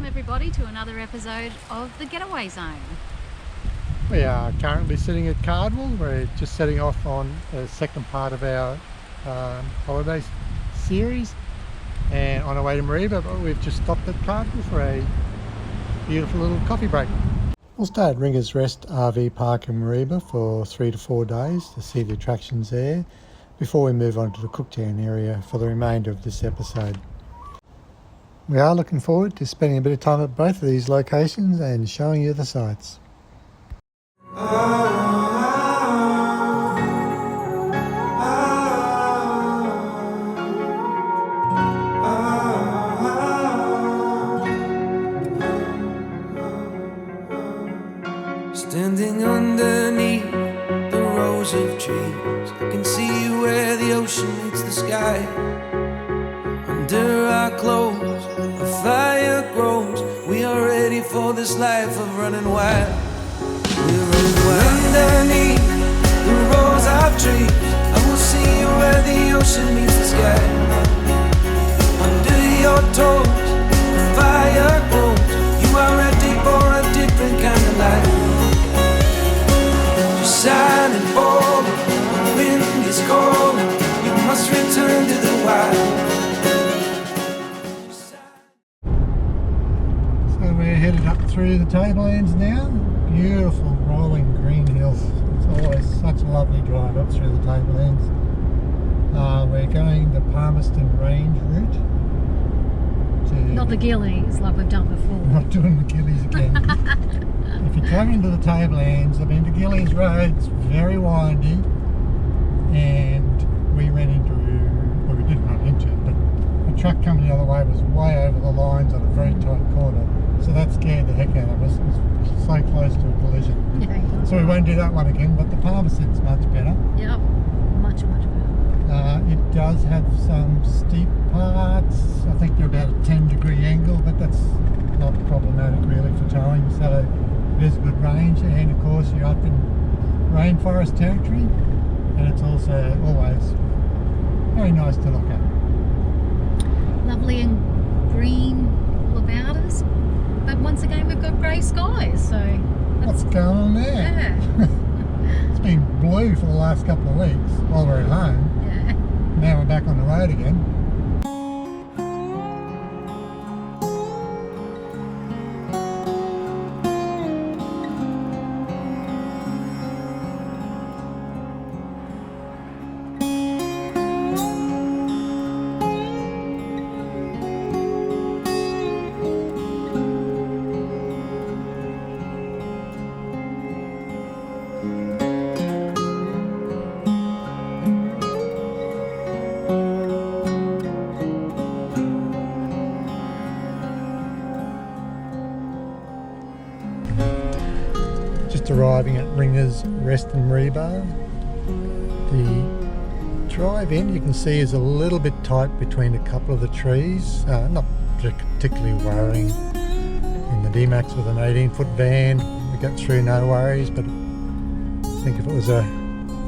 everybody to another episode of the Getaway Zone. We are currently sitting at Cardwell. We're just setting off on the second part of our holiday series and on our way to Mareeba, but we've just stopped at Cardwell for a beautiful little coffee break. We'll stay at Ringers Rest RV Park in Mareeba for 3 to 4 days to see the attractions there before we move on to the Cooktown area for the remainder of this episode. We are looking forward to spending a bit of time at both of these locations and showing you the sights. Standing underneath the rows of trees, I can see where the ocean meets the sky. Under our clothes, the fire grows. We are ready for this life of running wild. We're running wild. Underneath the rows of trees, I will see where the ocean meets the sky. Under your toes, the fire grows. You are ready for a different kind of life. Silent bold, the wind is cold. You must return to the wild. So we're headed up through the tablelands now. Beautiful rolling green hills. It's always such a lovely drive up through the tablelands. We're going the Palmerston Range route. Not the Gillies like we've done before. Not doing the Gillies again. If you're coming to the tablelands, I've been to Gillies Road, it's very windy, and we ran into, well, we didn't run into it, but a truck coming the other way was way over the lines on a very tight corner, so that scared the heck out of us. It was so close to a collision. Yeah. So we won't do that one again, but the Palmerston's much better. Yep, much better. It does have some steep parts. I think they're about a 10-degree angle, but that's not problematic really for towing. So there's a good range, and of course you're up in rainforest territory, and it's also always very nice to look at. Lovely and green all about us, but once again we've got grey skies, so what's going on there? Yeah. It's been blue for the last couple of weeks while we're at home. Yeah. Now we're back on the road again. Arriving at Ringers Rest in Mareeba. The drive in, you can see, is a little bit tight between a couple of the trees. Not particularly worrying. In the D-Max with an 18-foot van, we got through no worries, but I think if it was a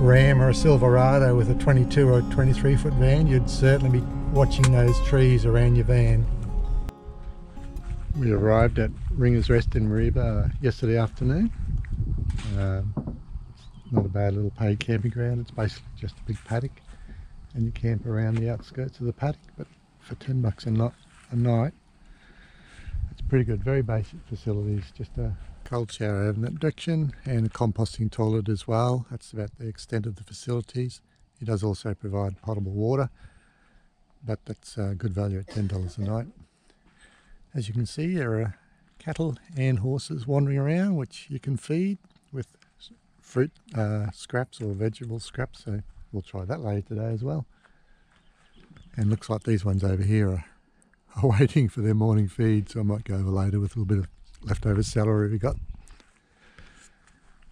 Ram or a Silverado with a 22 or a 23-foot van, you'd certainly be watching those trees around your van. We arrived at Ringers Rest in Mareeba yesterday afternoon. Not a bad little paid camping ground. It's basically just a big paddock, and you camp around the outskirts of the paddock, but for $10 a night, it's pretty good. Very basic facilities, just a cold shower oven in that direction and a composting toilet as well. That's about the extent of the facilities. He does also provide potable water, but that's good value at $10 a night. As you can see, there are cattle and horses wandering around, which you can feed with fruit scraps or vegetable scraps, so we'll try that later today as well. And looks like these ones over here are waiting for their morning feed, so I might go over later with a little bit of leftover celery we got.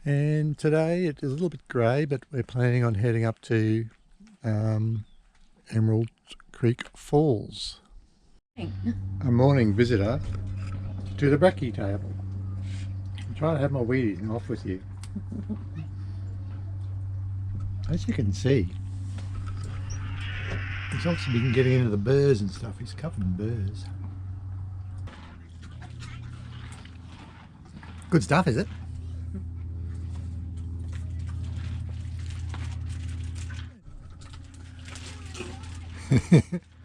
And today it is a little bit grey, but we're planning on heading up to Emerald Creek Falls. A morning visitor to the brekkie table. I'm trying to have my Wheaties off with you. As you can see, he's obviously been getting into the burrs and stuff. He's covered in burrs. Good stuff, is it?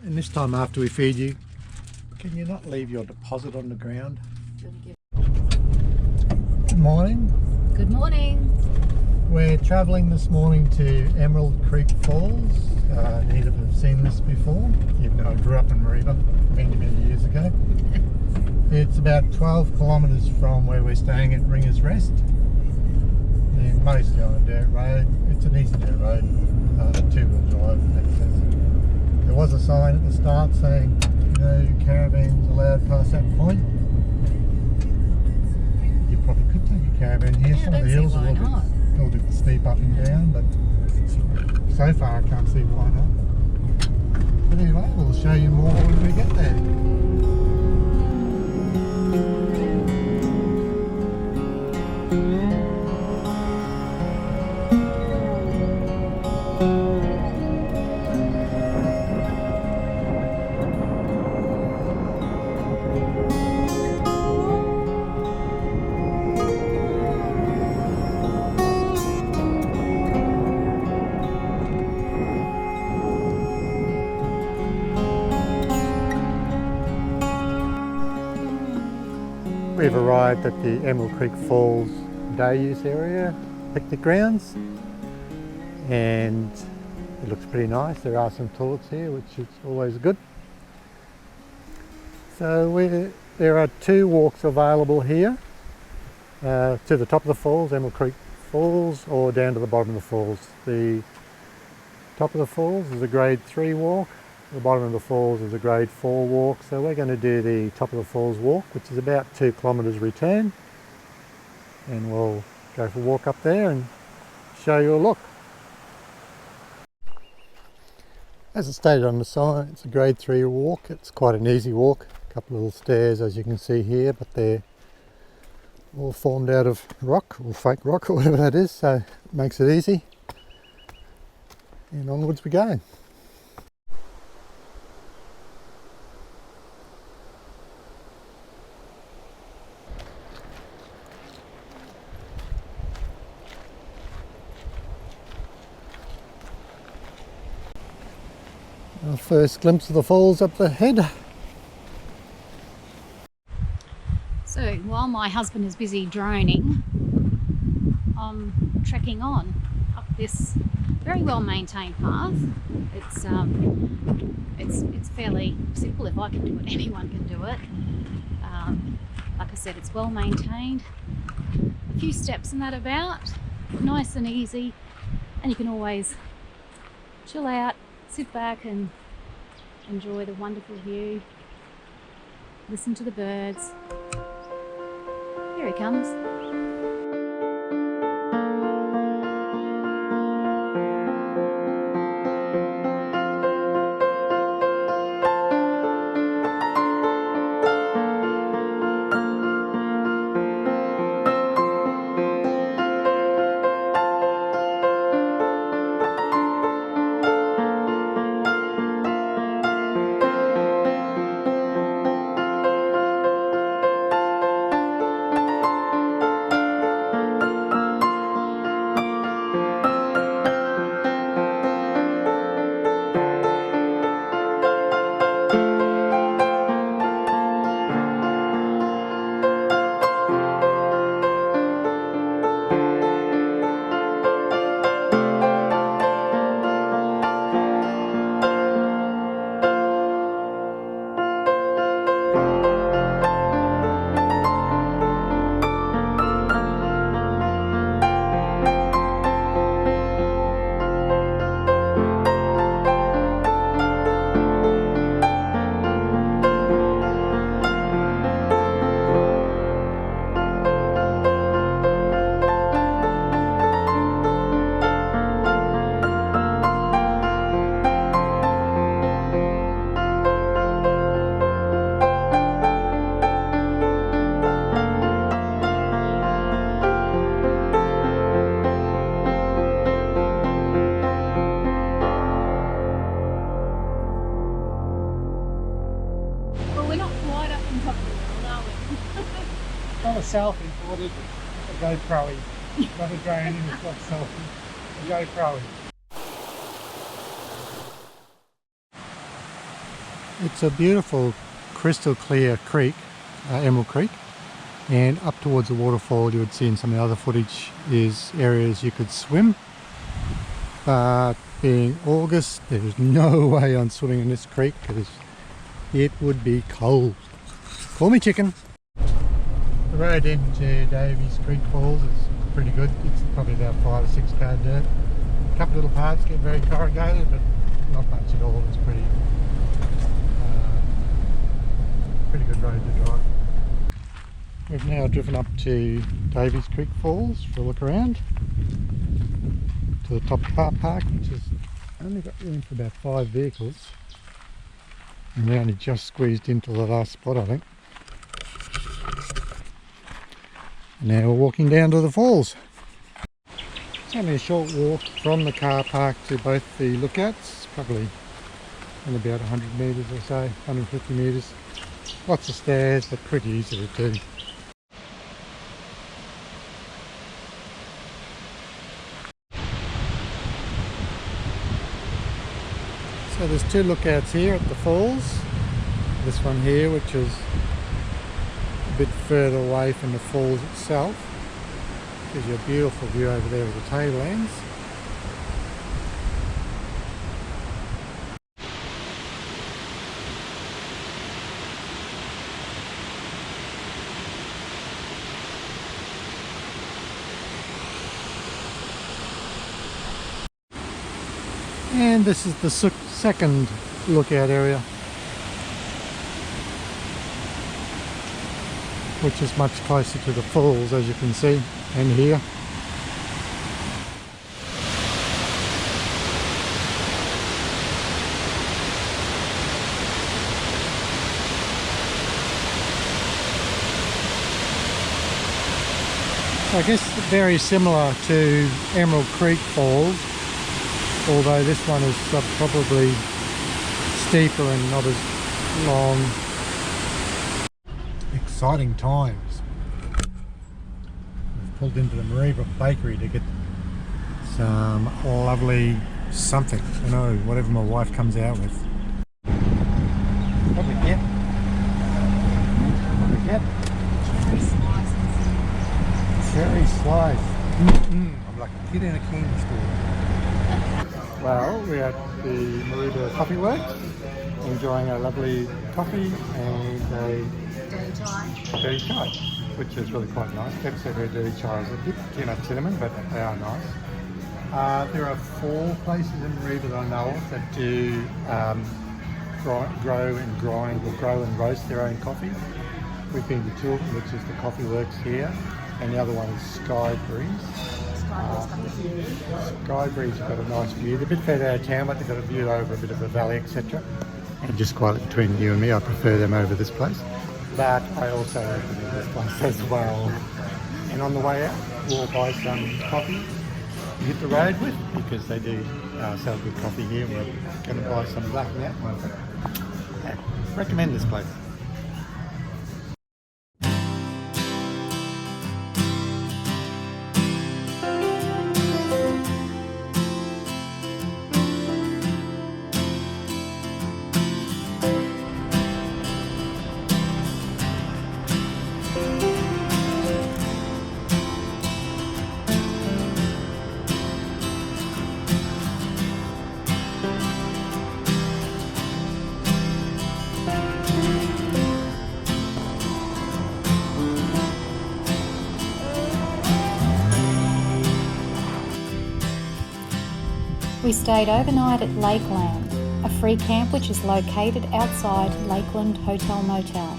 And this time after we feed you, can you not leave your deposit on the ground? Good morning. Good morning. We're travelling this morning to Emerald Creek Falls. Neither of us have seen this before, even though I grew up in Mareeba many years ago. It's about 12 kilometres from where we're staying at Ringer's Rest. They're mostly on a dirt road. It's an easy dirt road, two-wheel drive access. There was a sign at the start saying no caravans allowed past that point. You probably could take a caravan here. Yeah, Some of the hills are a little bit steep up and down, but so far I can't see why not. But anyway, we'll show you more when we get there. We've arrived at the Emerald Creek Falls day use area, picnic grounds, and it looks pretty nice. There are some toilets here, which is always good. So there are two walks available here, to the top of the falls, Emerald Creek Falls, or down to the bottom of the falls. The top of the falls is a grade 3 walk. The bottom of the falls is a grade 4 walk, so we're going to do the top of the falls walk, which is about 2 kilometres return, and we'll go for a walk up there and show you a look. As it stated on the sign, it's a grade 3 walk. It's quite an easy walk, a couple of little stairs as you can see here, but they're all formed out of rock or fake rock or whatever that is, so it makes it easy, and onwards we go. Our first glimpse of the falls up ahead. So while my husband is busy droning, I'm trekking on up this very well maintained path. It's fairly simple. If I can do it, anyone can do it. Like I said, it's well maintained. A few steps and that about, nice and easy, and you can always chill out, sit back and enjoy the wonderful view, listen to the birds. Here he comes. Not a selfie, what is it? A GoPro-y. Not a drone, it's not a selfie. A GoPro-y. It's a beautiful crystal clear creek, Emerald Creek, and up towards the waterfall you would see in some of the other footage is areas you could swim, but being August there's no way I'm swimming in this creek because it would be cold. Call me chicken. The road into Davies Creek Falls is pretty good. It's probably about 5 or 6 car dirt. A couple little parts get very corrugated, but not much at all. It's pretty good road to drive. We've now driven up to Davies Creek Falls for a look around to the top car park, which has only got room for about 5 vehicles, and we only just squeezed into the last spot, I think. And now we're walking down to the falls. It's only a short walk from the car park to both the lookouts, probably only about 100 metres or so, 150 metres. Lots of stairs, but pretty easy to do. So there's 2 lookouts here at the falls. This one here, which is a bit further away from the falls itself. Gives you a beautiful view over there of the tablelands. And this is the second lookout area, which is much closer to the falls, as you can see, and here. So I guess very similar to Emerald Creek Falls, although this one is probably steeper and not as long. Exciting times. We've pulled into the Mareeba bakery to get some lovely something, you know, whatever my wife comes out with. What we get? What we get? Cherry slice. I'm like a kid in a candy store. Well, we're at the Mareeba Coffee Works, enjoying a lovely coffee and a dirty chai, which is really quite nice. Pep said her dirty chai is a bit too much cinnamon, but they are nice. There are 4 places in Mareeba that I know of that do grow and grind or grow and roast their own coffee. We've been to Tilton, which is the Coffee Works here, and the other one is Sky Breeze. Sky Breeze have got a nice view. They're a bit further out of town, but they've got a view over a bit of a valley, etc. And just quietly between you and me, I prefer them over this place. But I also recommend this place as well. And on the way out, we'll buy some coffee to hit the road with, because they do sell good coffee here. We're going to buy some black nut. Yeah, recommend this place. We stayed overnight at Lakeland, a free camp which is located outside Lakeland Hotel Motel.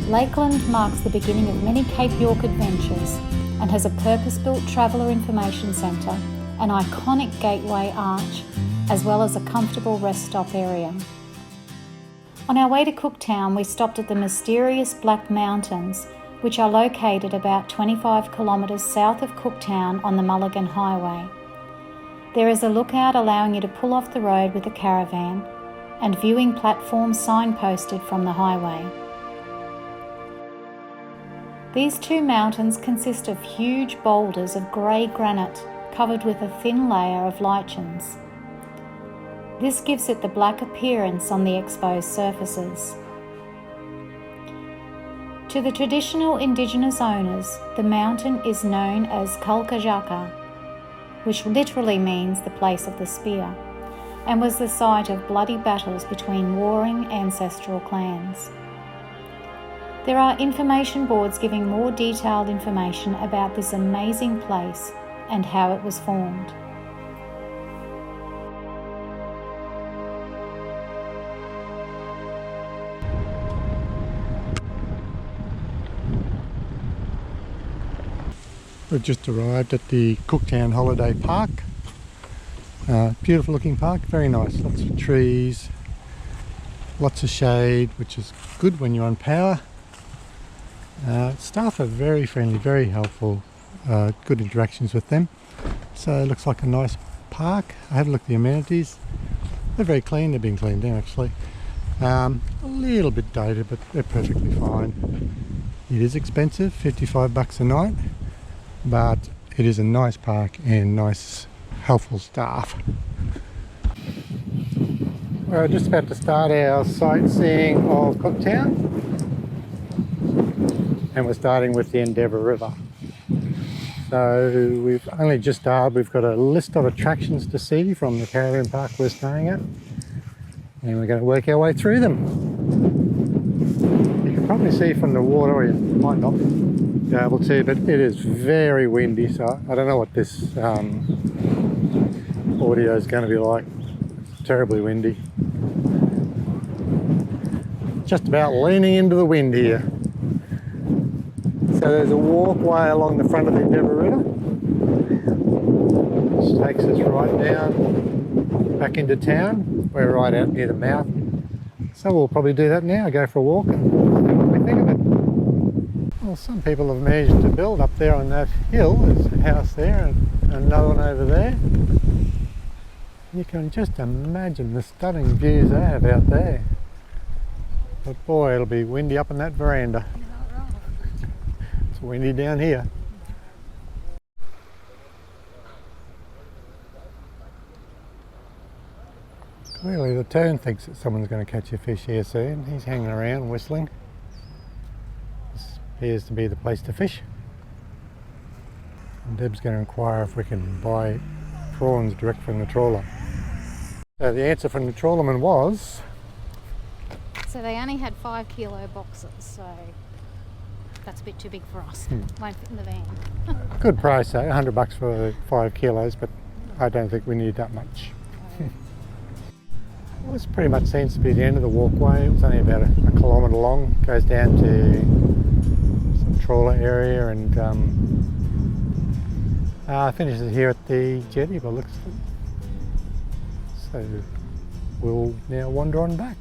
Lakeland marks the beginning of many Cape York adventures and has a purpose-built traveller information centre, an iconic gateway arch, as well as a comfortable rest stop area. On our way to Cooktown, we stopped at the mysterious Black Mountains, which are located about 25 kilometres south of Cooktown on the Mulligan Highway. There is a lookout allowing you to pull off the road with a caravan and viewing platforms signposted from the highway. These two mountains consist of huge boulders of grey granite covered with a thin layer of lichens. This gives it the black appearance on the exposed surfaces. To the traditional Indigenous owners, the mountain is known as Kalkajaka, which literally means the place of the spear, and was the site of bloody battles between warring ancestral clans. There are information boards giving more detailed information about this amazing place and how it was formed. We've just arrived at the Cooktown Holiday Park. Beautiful looking park, very nice, lots of trees, lots of shade, which is good when you're on power. Staff are very friendly, very helpful, good interactions with them. So it looks like a nice park. I had a look at the amenities. They're very clean, they're being cleaned now actually. A little bit dated, but they're perfectly fine. It is expensive, $55 a night, but it is a nice park and nice, helpful staff. We're just about to start our sightseeing of Cooktown, and we're starting with the Endeavour River. So we've only just started. We've got a list of attractions to see from the caravan park we're staying at, and we're going to work our way through them. You can probably see from the water, or you might not be able to, but it is very windy, so I don't know what this audio is going to be like. It's terribly windy. Just about leaning into the wind here. So there's a walkway along the front of the Endeavour River, which takes us right down back into town. We're right out near the mouth, so we'll probably do that now, go for a walk and see what we think of it. Well, some people have managed to build up there on that hill. There's a house there and another one over there. You can just imagine the stunning views they have out there. But boy, it'll be windy up in that veranda. It's windy down here. Clearly the tern thinks that someone's going to catch a fish here soon. He's hanging around whistling. This appears to be the place to fish. And Deb's going to inquire if we can buy prawns direct from the trawler. So the answer from the trawlerman was... So they only had 5 kilo boxes, so that's a bit too big for us. Won't fit in the van. Good price though, $100 for 5 kilos, but I don't think we need that much. Well, this pretty much seems to be the end of the walkway. It was only about a kilometre long. It goes down to some trawler area and finishes here at the jetty by the looks of it. So we'll now wander on back.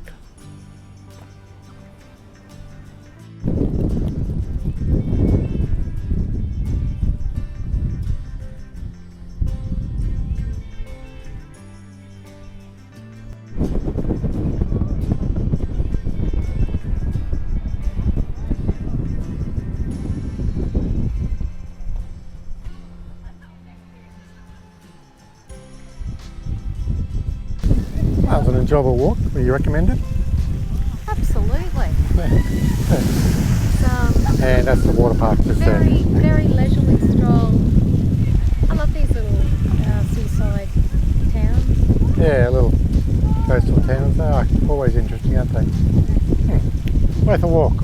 That was an enjoyable walk. Would you recommend it? Absolutely. And that's the water park just there. Very leisurely stroll. I love these little seaside towns. Yeah, little coastal towns. They are always interesting, aren't they? Worth a walk.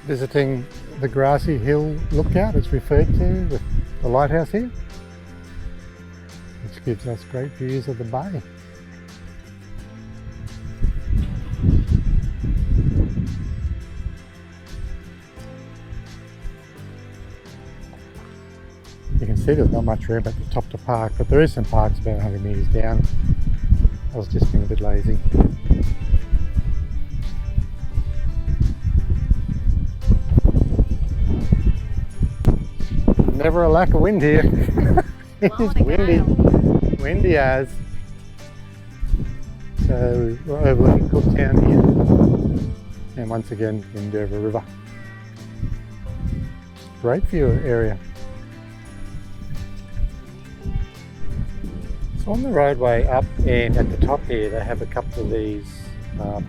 Visiting the grassy hill lookout, it's referred to with the lighthouse here, which gives us great views of the bay. You can see there's not much room at the top to park, but there is some parks about 100 metres down. I was just being a bit lazy. Never a lack of wind here. It's windy as. So we're overlooking Cooktown here, and once again Endeavour River. great view area. So on the roadway up and at the top here they have a couple of these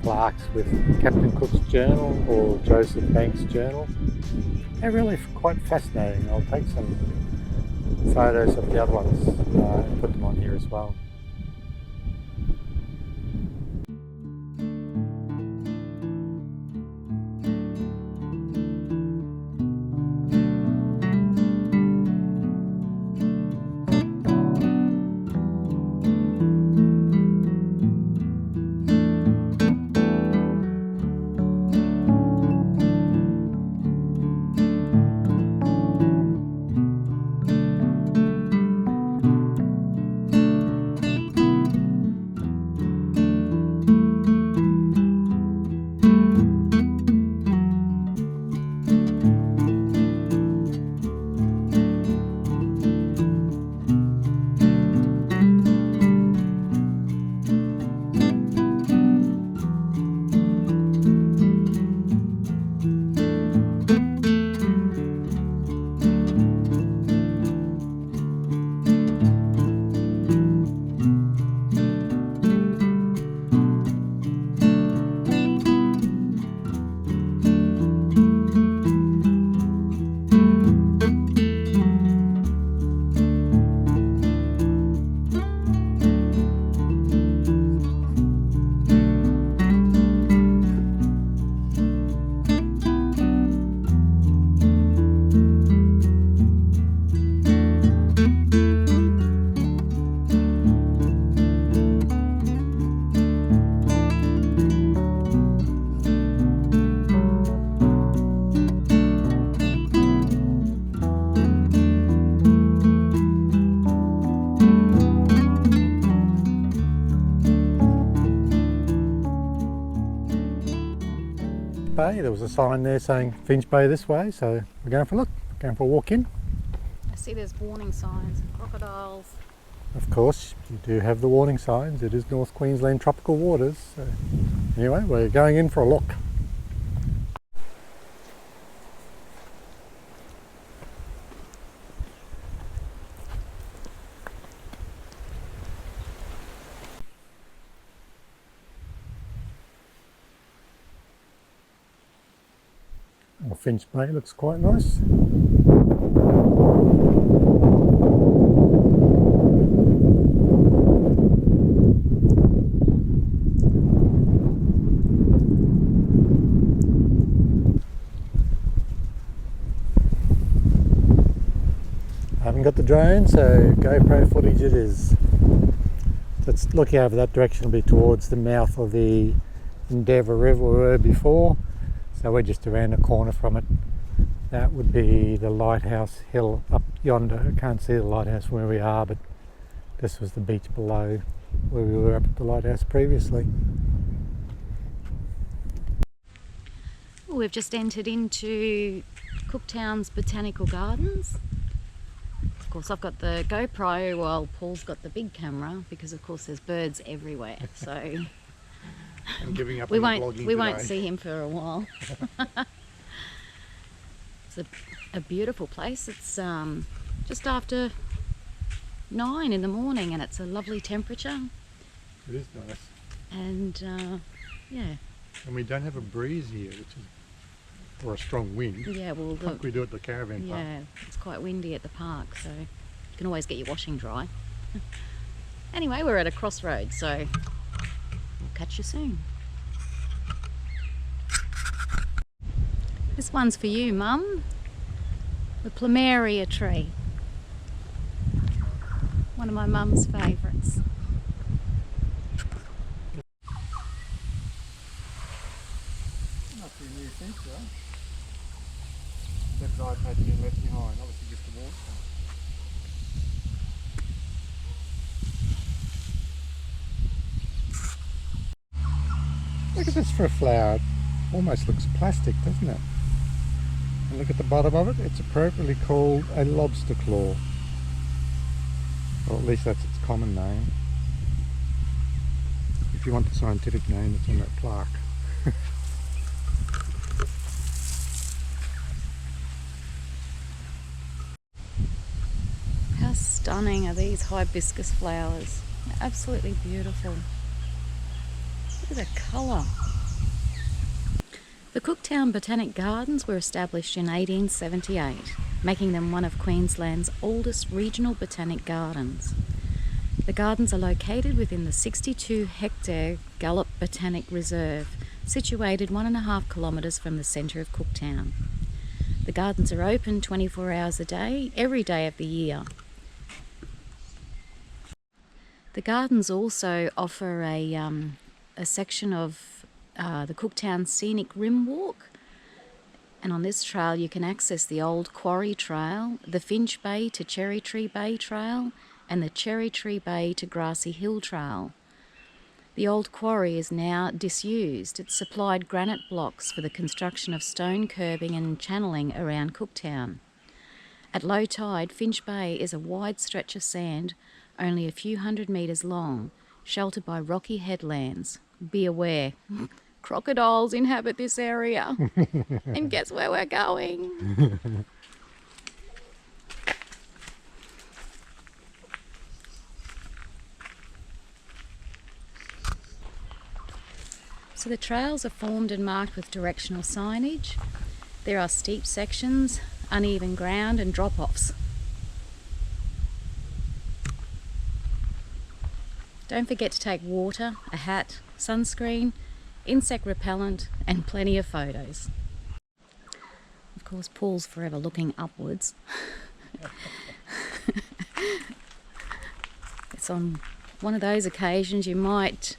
plaques with Captain Cook's journal or Joseph Banks' journal. They're really quite fascinating. I'll take some photos of the other ones and put them on here as well. Bay. There was a sign there saying Finch Bay this way, so we're going for a look, going for a walk in. I see there's warning signs, crocodiles. Of course, you do have the warning signs. It is North Queensland tropical waters. So anyway, we're going in for a look. Well, Finch Bay looks quite nice. I haven't got the drone, so GoPro footage it is. Let's look over that direction, will be towards the mouth of the Endeavour River we were before. So we're just around the corner from it. That would be the lighthouse hill up yonder. I can't see the lighthouse from where we are, but this was the beach below where we were up at the lighthouse previously. We've just entered into Cooktown's Botanical Gardens. Of course, I've got the GoPro while Paul's got the big camera because, of course, there's birds everywhere. So I'm giving up we won't see him for a while. It's a beautiful place. It's just after 9 in the morning, and it's a lovely temperature. It is nice. And yeah. And we don't have a breeze here, which is, or a strong wind. Yeah, well, like we do at the caravan park. Yeah, it's quite windy at the park, so you can always get your washing dry. Anyway, we're at a crossroads, so we'll catch you soon. This one's for you, Mum. The plumeria tree. One of my mum's favourites. Not too new since though. That iPad's been left behind, obviously just the water. Look at this for a flower. It almost looks plastic, doesn't it? And look at the bottom of it. It's appropriately called a lobster claw. Or at least that's its common name. If you want the scientific name, it's on that plaque. stunning are these hibiscus flowers. They're absolutely beautiful. Look at the colour. The Cooktown Botanic Gardens were established in 1878, making them one of Queensland's oldest regional botanic gardens. The gardens are located within the 62-hectare Gallop Botanic Reserve, situated 1.5 kilometres from the centre of Cooktown. The gardens are open 24 hours a day, every day of the year. The gardens also offer a section of the Cooktown Scenic Rim Walk, and on this trail you can access the Old Quarry Trail, the Finch Bay to Cherry Tree Bay Trail, and the Cherry Tree Bay to Grassy Hill Trail. The old quarry is now disused. It supplied granite blocks for the construction of stone curbing and channeling around Cooktown. At low tide, Finch Bay is a wide stretch of sand, only a few hundred metres long, sheltered by rocky headlands. Be aware, crocodiles inhabit this area. And guess where we're going? So the trails are formed and marked with directional signage. There are steep sections, uneven ground and drop-offs. Don't forget to take water, a hat, sunscreen, insect repellent and plenty of photos. Of course, Paul's forever looking upwards. It's on one of those occasions you might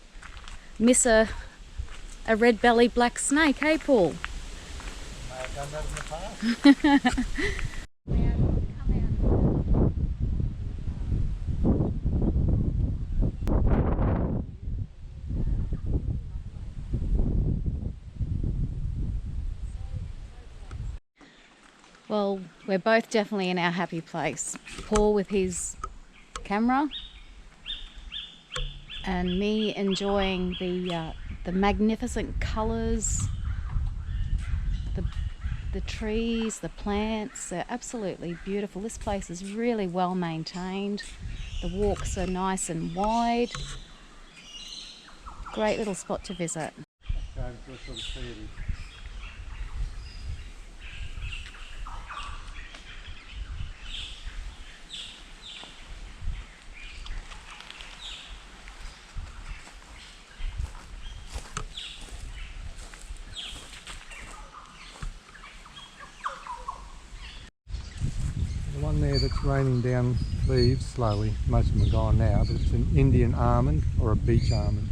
miss a red-bellied black snake, hey Paul? I've done that in the past. Well, we're both definitely in our happy place. Paul with his camera and me enjoying the magnificent colours, the trees, the plants. They're absolutely beautiful. This place is really well maintained. The walks are nice and wide. Great little spot to visit. The one there that's raining down leaves slowly, most of them are gone now, but it's an Indian almond or a beach almond.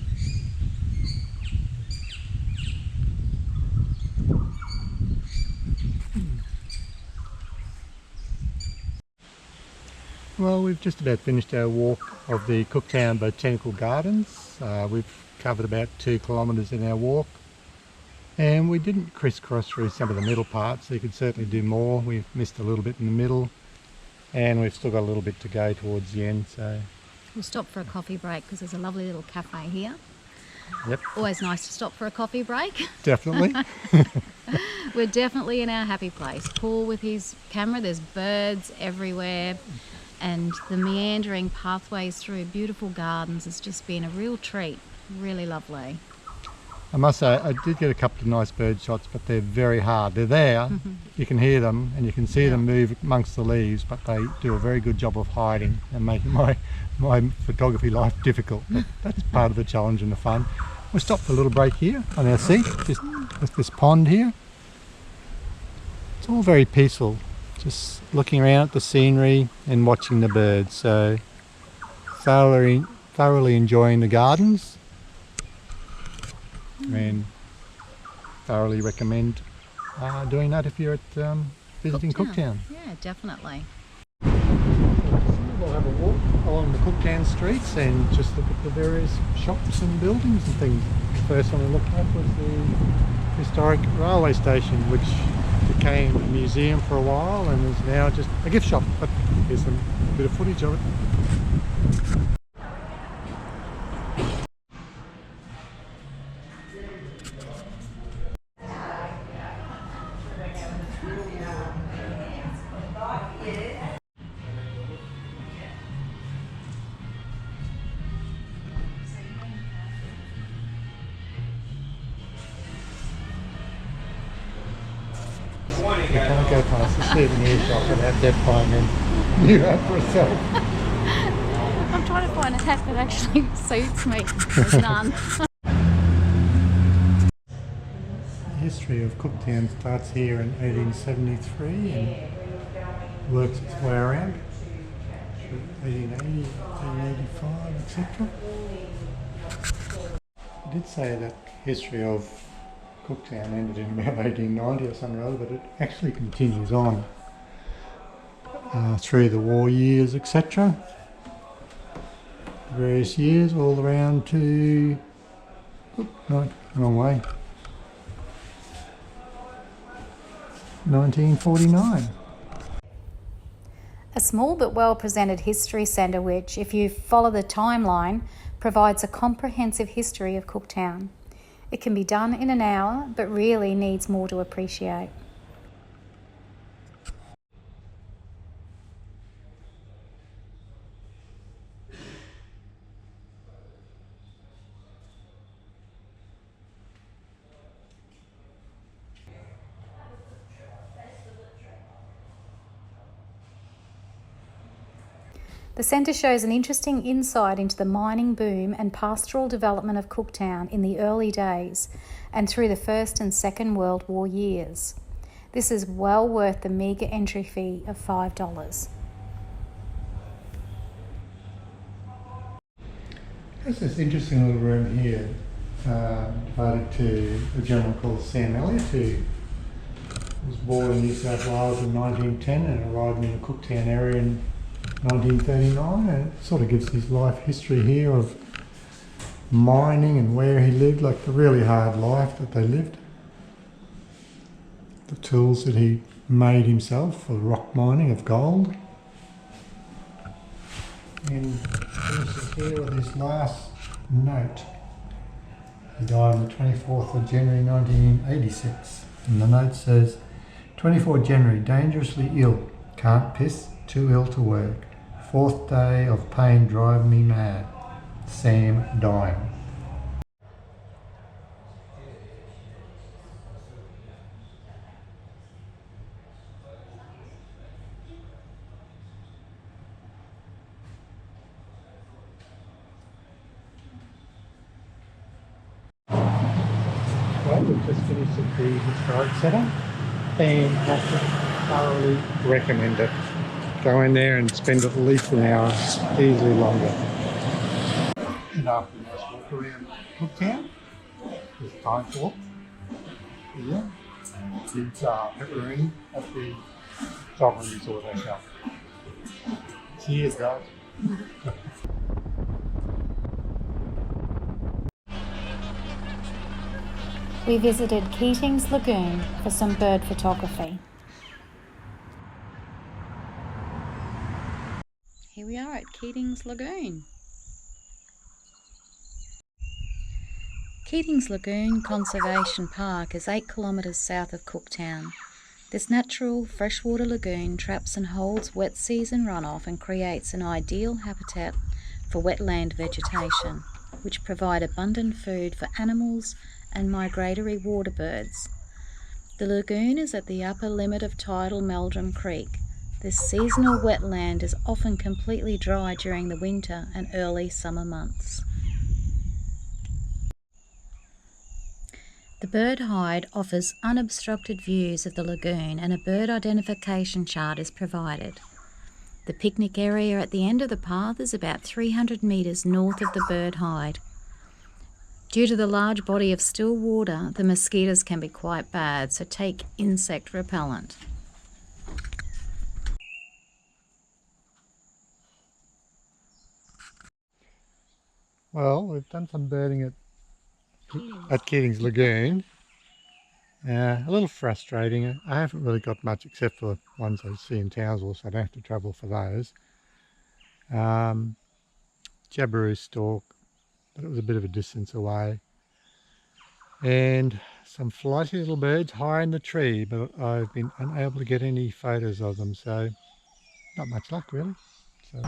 Well, we've just about finished our walk of the Cooktown Botanical Gardens. We've covered about 2 kilometres in our walk, and we didn't crisscross through some of the middle parts, so you could certainly do more. We've missed a little bit in the middle, and we've still got a little bit to go towards the end. So we'll stop for a coffee break because there's a lovely little cafe here. Yep. Always nice to stop for a coffee break. Definitely. We're definitely in our happy place. Paul with his camera, there's birds everywhere, and the meandering pathways through beautiful gardens has just been a real treat. Really lovely. I must say, I did get a couple of nice bird shots, but they're very hard. They're there, you can hear them, and you can see them move amongst the leaves, but they do a very good job of hiding and making my photography life difficult. But that's part of the challenge and the fun. We stopped for a little break here on our seat, just with this pond here. It's all very peaceful, just looking around at the scenery and watching the birds. So thoroughly enjoying the gardens. And thoroughly recommend doing that if you're at visiting Cooktown. Yeah, definitely. We'll have a walk along the Cooktown streets and just look at the various shops and buildings and things. The first one we looked at was the historic railway station, which became a museum for a while and is now just a gift shop. But here's a bit of footage of it. You can't go past the souvenir shop without Deb buying a new hat for herself. I'm trying to find a hat that actually suits me. There's none. The history of Cooktown starts here in 1873 and works its way around through 1880, 1885, etc. I did say that history of Cooktown ended in about 1890 or something or other, but it actually continues on through the war years, etc. Various years, all around to, no, wrong way, 1949. A small but well presented history centre which, if you follow the timeline, provides a comprehensive history of Cooktown. It can be done in an hour, but really needs more to appreciate. The centre shows an interesting insight into the mining boom and pastoral development of Cooktown in the early days and through the First and Second World War years. This is well worth the meagre entry fee of $5. There's this interesting little room here devoted to a gentleman called Sam Elliott, who was born in New South Wales in 1910 and arrived in the Cooktown area in 1939, and it sort of gives his life history here of mining and where he lived, like the really hard life that they lived. The tools that he made himself for rock mining of gold. And finishes here with his last note. He died on the 24th of January 1986. And the note says, 24 January, dangerously ill, can't piss, too ill to work. 4th day of pain drive me mad. Sam dying. Well, we've just finished at the historic centre. Fantastic, thoroughly recommend it. Go in there and spend at least an hour, easily longer. And after a nice walk around Cooktown, there's time for here. It's pepperoni at the Sovereign Resort Hotel. Cheers, guys. We visited Keating's Lagoon for some bird photography. Here we are at Keating's Lagoon. Keating's Lagoon Conservation Park is 8 kilometres south of Cooktown. This natural freshwater lagoon traps and holds wet season runoff and creates an ideal habitat for wetland vegetation, which provide abundant food for animals and migratory water birds. The lagoon is at the upper limit of tidal Meldrum Creek. This seasonal wetland is often completely dry during the winter and early summer months. The bird hide offers unobstructed views of the lagoon and a bird identification chart is provided. The picnic area at the end of the path is about 300 metres north of the bird hide. Due to the large body of still water, the mosquitoes can be quite bad, so take insect repellent. Well, we've done some birding at Keating's Lagoon. A little frustrating. I haven't really got much except for the ones I see in Townsville, so I don't have to travel for those. Jabiru stork, but it was a bit of a distance away. And some flighty little birds high in the tree, but I've been unable to get any photos of them, so not much luck really. So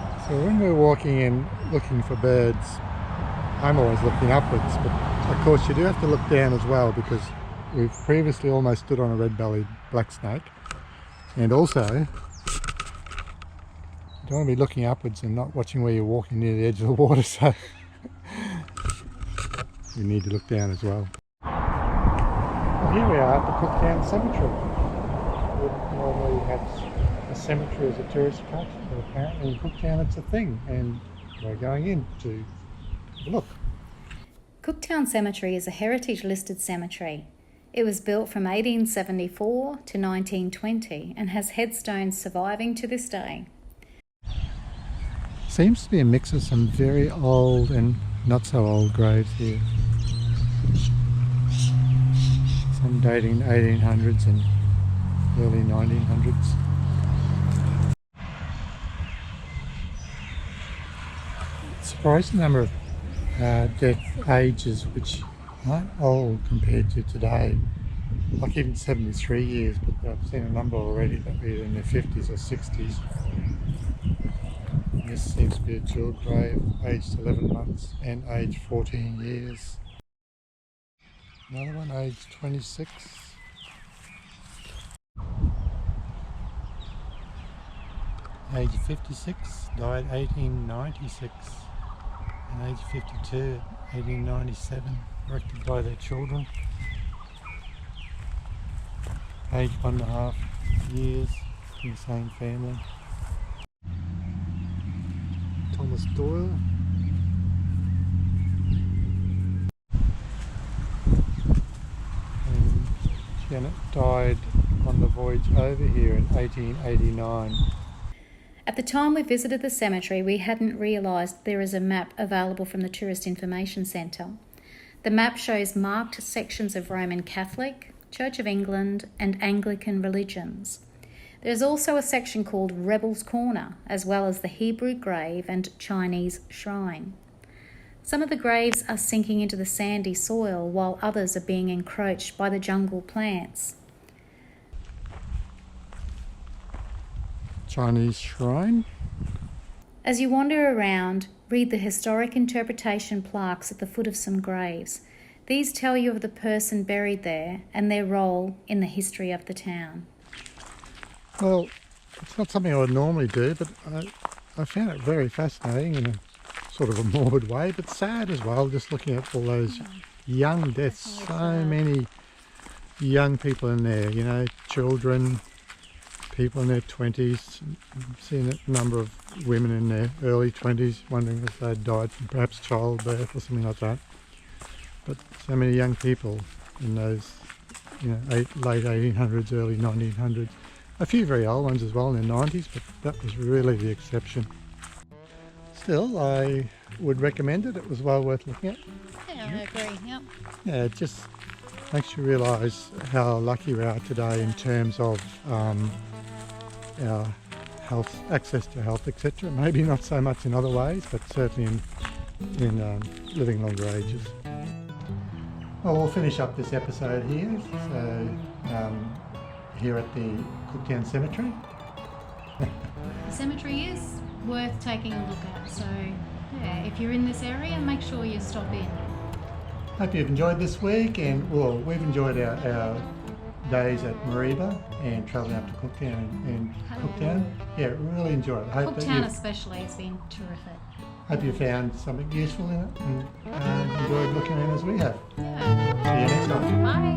when we're walking in looking for birds, I'm always looking upwards, but of course you do have to look down as well, because we've previously almost stood on a red-bellied black snake, and also you don't want to be looking upwards and not watching where you're walking near the edge of the water, so you need to look down as well. Well, here we are at the Cooktown Cemetery. We normally have a cemetery as a tourist attraction, but apparently in Cooktown it's a thing, and we're going in to have a look. Cooktown Cemetery is a heritage listed cemetery. It was built from 1874 to 1920 and has headstones surviving to this day. Seems to be a mix of some very old and not so old graves here. Some dating 1800s and early 1900s. Surprising number of death ages which aren't old compared to today. Like even 73 years, but I've seen a number already that were either in their 50s or 60s. This seems to be a dual grave, aged 11 months and aged 14 years. Another one aged 26. Age 56, died 1896. And age 52, 1897, erected by their children. Age 1.5 years in the same family. Thomas Doyle. And Janet died on the voyage over here in 1889. At the time we visited the cemetery, we hadn't realised there is a map available from the Tourist Information Centre. The map shows marked sections of Roman Catholic, Church of England and Anglican religions. There's also a section called Rebel's Corner, as well as the Hebrew grave and Chinese shrine. Some of the graves are sinking into the sandy soil, while others are being encroached by the jungle plants. Chinese shrine. As you wander around, read the historic interpretation plaques at the foot of some graves. These tell you of the person buried there and their role in the history of the town. Well, it's not something I would normally do, but I found it very fascinating in a sort of a morbid way, but sad as well, just looking at all those young deaths. So many young people in there, you know, children, people in their 20s, seen a number of women in their early 20s wondering if they'd died from perhaps childbirth or something like that. But so many young people in those, you know, late 1800s, early 1900s. A few very old ones as well in their 90s, but that was really the exception. Still, I would recommend it. It was well worth looking at. Yeah, I agree, yep. Yeah, it just makes you realise how lucky we are today in terms of our health, access to health, etc. Maybe not so much in other ways, but certainly in living longer ages. Well, we'll finish up this episode here. So here at the Cooktown Cemetery. The cemetery is worth taking a look at, so yeah, if you're in this area, make sure you stop in. Hope you've enjoyed this week, and well, we've enjoyed our days at Mareeba and travelling up to Cooktown and Cooktown. Yeah, really enjoyed it. Cooktown especially has been terrific. Hope you found something useful in it and enjoyed looking in as we have. Yeah. See you next time. Bye.